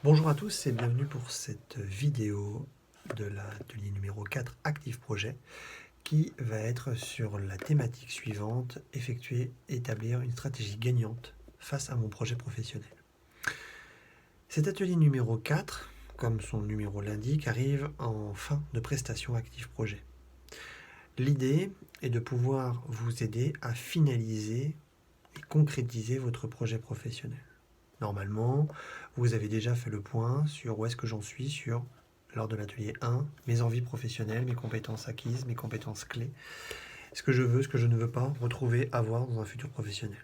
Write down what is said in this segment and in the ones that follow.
Bonjour à tous et bienvenue pour cette vidéo de l'atelier numéro 4 Active Projet qui va être sur la thématique suivante, établir une stratégie gagnante face à mon projet professionnel. Cet atelier numéro 4, comme son numéro l'indique, arrive en fin de prestation Active Projet. L'idée est de pouvoir vous aider à finaliser et concrétiser votre projet professionnel. Normalement, vous avez déjà fait le point sur où est-ce que j'en suis lors de l'atelier 1, mes envies professionnelles, mes compétences acquises, mes compétences clés, ce que je veux, ce que je ne veux pas retrouver, avoir dans un futur professionnel.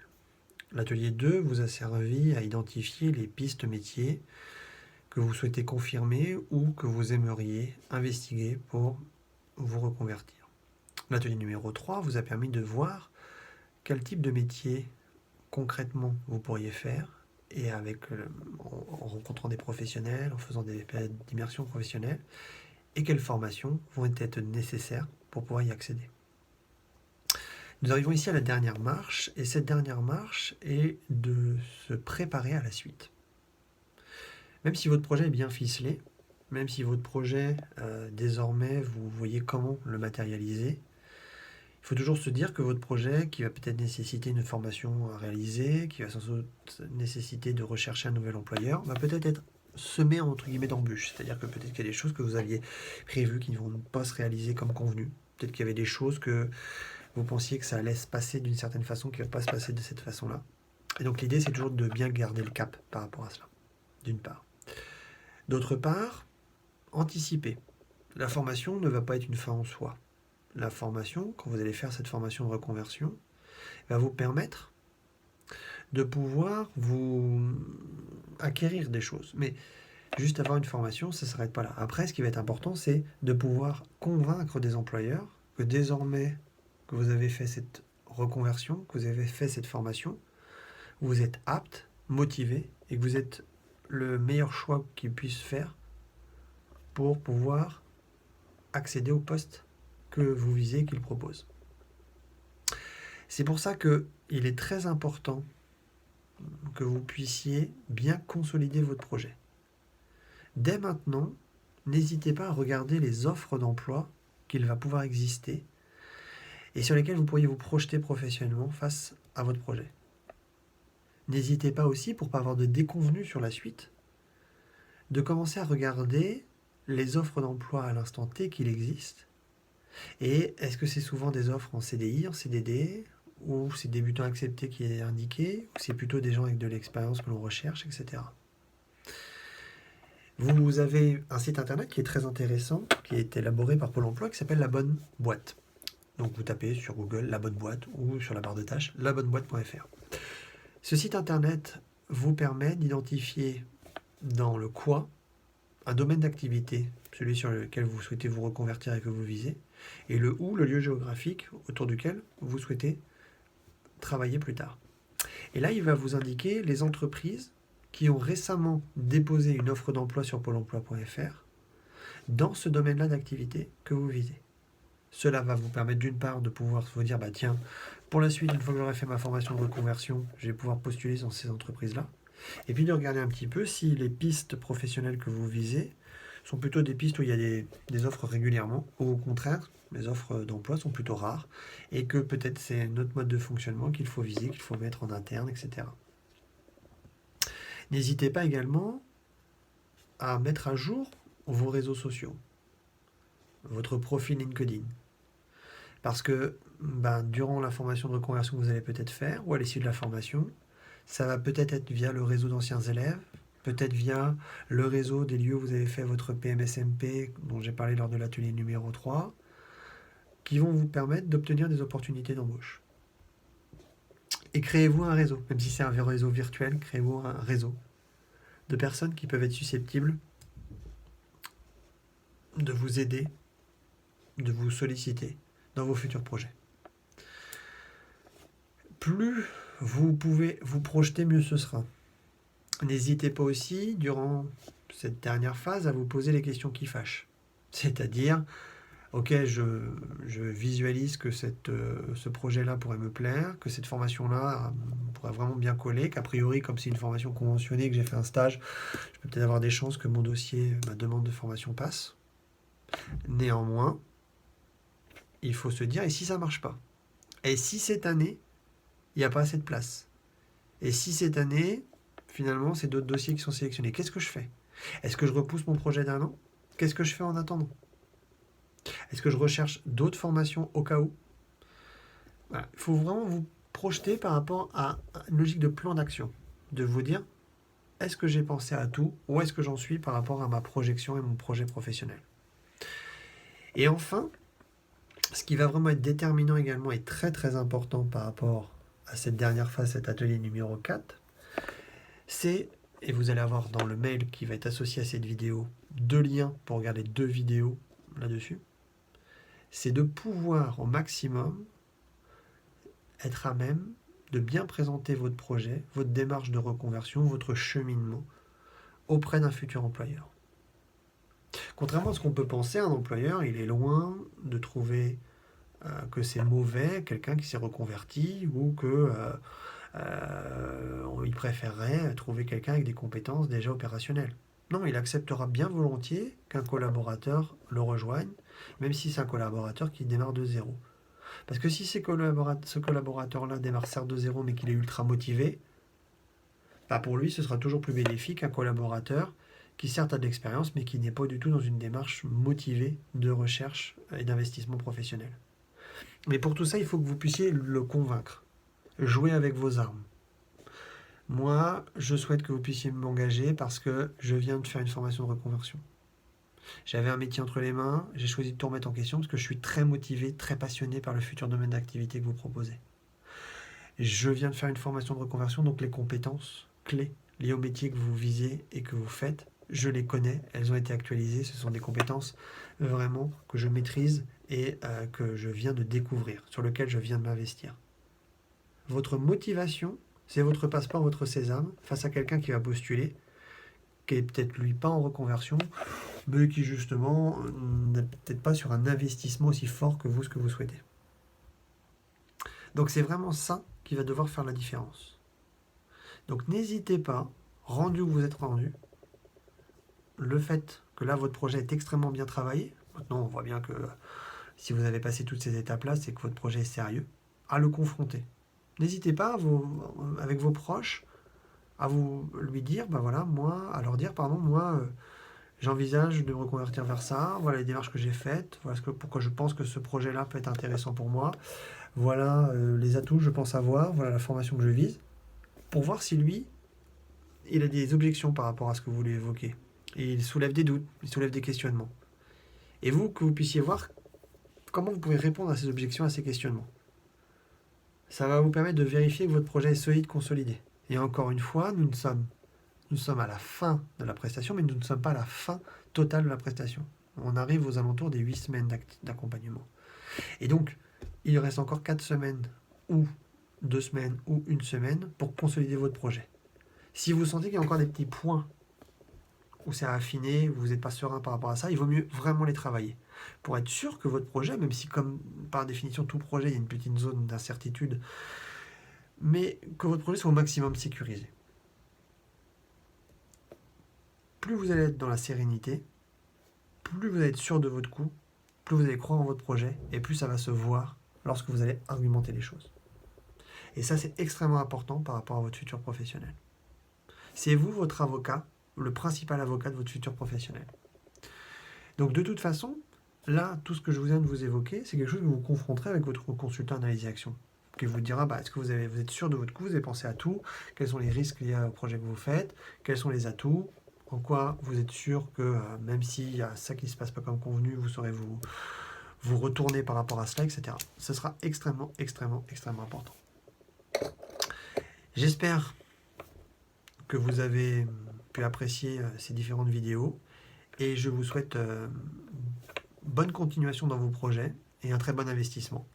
L'atelier 2 vous a servi à identifier les pistes métiers que vous souhaitez confirmer ou que vous aimeriez investiguer pour vous reconvertir. L'atelier numéro 3 vous a permis de voir quel type de métier concrètement vous pourriez faire et en rencontrant des professionnels, en faisant des périodes d'immersion professionnelle, et quelles formations vont être nécessaires pour pouvoir y accéder. Nous arrivons ici à la dernière marche, et cette dernière marche est de se préparer à la suite. Même si votre projet est bien ficelé, même si votre projet, désormais, vous voyez comment le matérialiser, il faut toujours se dire que votre projet, qui va peut-être nécessiter une formation à réaliser, qui va sans doute nécessiter de rechercher un nouvel employeur, va peut-être être semé entre guillemets d'embûches. C'est-à-dire que peut-être qu'il y a des choses que vous aviez prévues qui ne vont pas se réaliser comme convenu. Peut-être qu'il y avait des choses que vous pensiez que ça allait se passer d'une certaine façon qui ne va pas se passer de cette façon-là. Et donc l'idée, c'est toujours de bien garder le cap par rapport à cela, d'une part. D'autre part, anticiper. La formation ne va pas être une fin en soi. La formation, quand vous allez faire cette formation de reconversion, va vous permettre de pouvoir vous acquérir des choses. Mais juste avoir une formation, ça ne s'arrête pas là. Après, ce qui va être important, c'est de pouvoir convaincre des employeurs que désormais que vous avez fait cette reconversion, que vous avez fait cette formation, vous êtes apte, motivé et que vous êtes le meilleur choix qu'ils puissent faire pour pouvoir accéder au poste que vous visez, qu'ils proposent. C'est pour ça qu'il est très important que vous puissiez bien consolider votre projet. Dès maintenant, n'hésitez pas à regarder les offres d'emploi qu'il va pouvoir exister et sur lesquelles vous pourriez vous projeter professionnellement face à votre projet. N'hésitez pas aussi, pour ne pas avoir de déconvenus sur la suite, de commencer à regarder les offres d'emploi à l'instant T qu'il existe. Et est-ce que c'est souvent des offres en CDI, en CDD, ou c'est débutant accepté qui est indiqué, ou c'est plutôt des gens avec de l'expérience que l'on recherche, etc. Vous avez un site internet qui est très intéressant, qui est élaboré par Pôle emploi, qui s'appelle La Bonne Boîte. Donc vous tapez sur Google La Bonne Boîte ou sur la barre de tâches labonneboîte.fr. Ce site internet vous permet d'identifier dans le quoi un domaine d'activité, celui sur lequel vous souhaitez vous reconvertir et que vous visez, et le où, le lieu géographique autour duquel vous souhaitez travailler plus tard. Et là, il va vous indiquer les entreprises qui ont récemment déposé une offre d'emploi sur pôle emploi.fr dans ce domaine-là d'activité que vous visez. Cela va vous permettre d'une part de pouvoir vous dire, tiens, pour la suite, une fois que j'aurai fait ma formation de reconversion, je vais pouvoir postuler dans ces entreprises-là. Et puis de regarder un petit peu si les pistes professionnelles que vous visez sont plutôt des pistes où il y a des offres régulièrement, ou au contraire, les offres d'emploi sont plutôt rares, et que peut-être c'est notre mode de fonctionnement qu'il faut viser, qu'il faut mettre en interne, etc. N'hésitez pas également à mettre à jour vos réseaux sociaux, votre profil LinkedIn. Parce que durant la formation de reconversion que vous allez peut-être faire, ou à l'issue de la formation, ça va peut-être être via le réseau d'anciens élèves, peut-être via le réseau des lieux où vous avez fait votre PMSMP, dont j'ai parlé lors de l'atelier numéro 3, qui vont vous permettre d'obtenir des opportunités d'embauche. Et créez-vous un réseau, même si c'est un réseau virtuel, créez-vous un réseau de personnes qui peuvent être susceptibles de vous aider, de vous solliciter dans vos futurs projets. Plus vous pouvez vous projeter, mieux ce sera. N'hésitez pas aussi, durant cette dernière phase, à vous poser les questions qui fâchent. C'est-à-dire, Ok, je visualise que ce projet-là pourrait me plaire, que cette formation-là pourrait vraiment bien coller, qu'a priori, comme c'est une formation conventionnée, que j'ai fait un stage, je peux peut-être avoir des chances que mon dossier, ma demande de formation passe. Néanmoins, il faut se dire, et si ça marche pas? Et si cette année, il n'y a pas assez de place? Et si cette année, finalement, c'est d'autres dossiers qui sont sélectionnés? Qu'est-ce que je fais? Est-ce que je repousse mon projet d'1 an? Qu'est-ce que je fais en attendant? Est-ce que je recherche d'autres formations au cas où? Voilà. Il faut vraiment vous projeter par rapport à une logique de plan d'action. De vous dire, est-ce que j'ai pensé à tout? Où est-ce que j'en suis par rapport à ma projection et mon projet professionnel? Et enfin, ce qui va vraiment être déterminant également et très très important par rapport à cette dernière phase, cet atelier numéro 4, c'est, et vous allez avoir dans le mail qui va être associé à cette vidéo, 2 liens pour regarder 2 vidéos là-dessus, c'est de pouvoir au maximum être à même de bien présenter votre projet, votre démarche de reconversion, votre cheminement auprès d'un futur employeur. Contrairement à ce qu'on peut penser, un employeur, il est loin de trouver que c'est mauvais, quelqu'un qui s'est reconverti, ou que il préférerait trouver quelqu'un avec des compétences déjà opérationnelles. Non, il acceptera bien volontiers qu'un collaborateur le rejoigne, même si c'est un collaborateur qui démarre de zéro. Parce que si ce collaborateur-là démarre certes de zéro, mais qu'il est ultra motivé, bah pour lui, ce sera toujours plus bénéfique qu'un collaborateur qui certes a de l'expérience, mais qui n'est pas du tout dans une démarche motivée de recherche et d'investissement professionnel. Mais pour tout ça, il faut que vous puissiez le convaincre. Jouer avec vos armes. Moi, je souhaite que vous puissiez m'engager parce que je viens de faire une formation de reconversion. J'avais un métier entre les mains, j'ai choisi de tout remettre en question parce que je suis très motivé, très passionné par le futur domaine d'activité que vous proposez. Je viens de faire une formation de reconversion, donc les compétences clés liées au métier que vous visez et que vous faites, je les connais, elles ont été actualisées, ce sont des compétences vraiment que je maîtrise et que je viens de découvrir, sur lesquelles je viens de m'investir. Votre motivation, c'est votre passeport, votre sésame, face à quelqu'un qui va postuler, qui est peut-être lui pas en reconversion, mais qui justement n'est peut-être pas sur un investissement aussi fort que vous, ce que vous souhaitez. Donc c'est vraiment ça qui va devoir faire la différence. Donc n'hésitez pas, rendu où vous êtes rendu, le fait que là votre projet est extrêmement bien travaillé, maintenant on voit bien que si vous avez passé toutes ces étapes-là, c'est que votre projet est sérieux, à le confronter. N'hésitez pas avec vos proches à vous lui dire, à leur dire, j'envisage de me reconvertir vers ça, voilà les démarches que j'ai faites, voilà pourquoi je pense que ce projet-là peut être intéressant pour moi, voilà les atouts que je pense avoir, voilà la formation que je vise, pour voir si lui, il a des objections par rapport à ce que vous lui évoquez. Et il soulève des doutes, il soulève des questionnements. Et vous, que vous puissiez voir comment vous pouvez répondre à ces objections, à ces questionnements. Ça va vous permettre de vérifier que votre projet est solide, consolidé. Et encore une fois, nous sommes à la fin de la prestation, mais nous ne sommes pas à la fin totale de la prestation. On arrive aux alentours des 8 semaines d'accompagnement. Et donc, il reste encore 4 semaines, ou 2 semaines, ou 1 semaine pour consolider votre projet. Si vous sentez qu'il y a encore des petits points où c'est à affiner, vous n'êtes pas serein par rapport à ça, il vaut mieux vraiment les travailler. Pour être sûr que votre projet, même si comme par définition tout projet, il y a une petite zone d'incertitude, mais que votre projet soit au maximum sécurisé. Plus vous allez être dans la sérénité, plus vous allez être sûr de votre coup, plus vous allez croire en votre projet, et plus ça va se voir lorsque vous allez argumenter les choses. Et ça, c'est extrêmement important par rapport à votre futur professionnel. C'est vous, votre avocat, le principal avocat de votre futur professionnel. Donc de toute façon, là, tout ce que je vous viens de vous évoquer, c'est quelque chose que vous confronterez avec votre consultant analyse et action, qui vous dira, est-ce que vous êtes sûr de votre coup, vous avez pensé à tout, quels sont les risques liés au projet que vous faites, quels sont les atouts, en quoi vous êtes sûr que même s'il y a ça qui ne se passe pas comme convenu, vous saurez vous retourner par rapport à cela, etc. Ce sera extrêmement, extrêmement, extrêmement important. J'espère que vous avez pu apprécier ces différentes vidéos et je vous souhaite bonne continuation dans vos projets et un très bon investissement.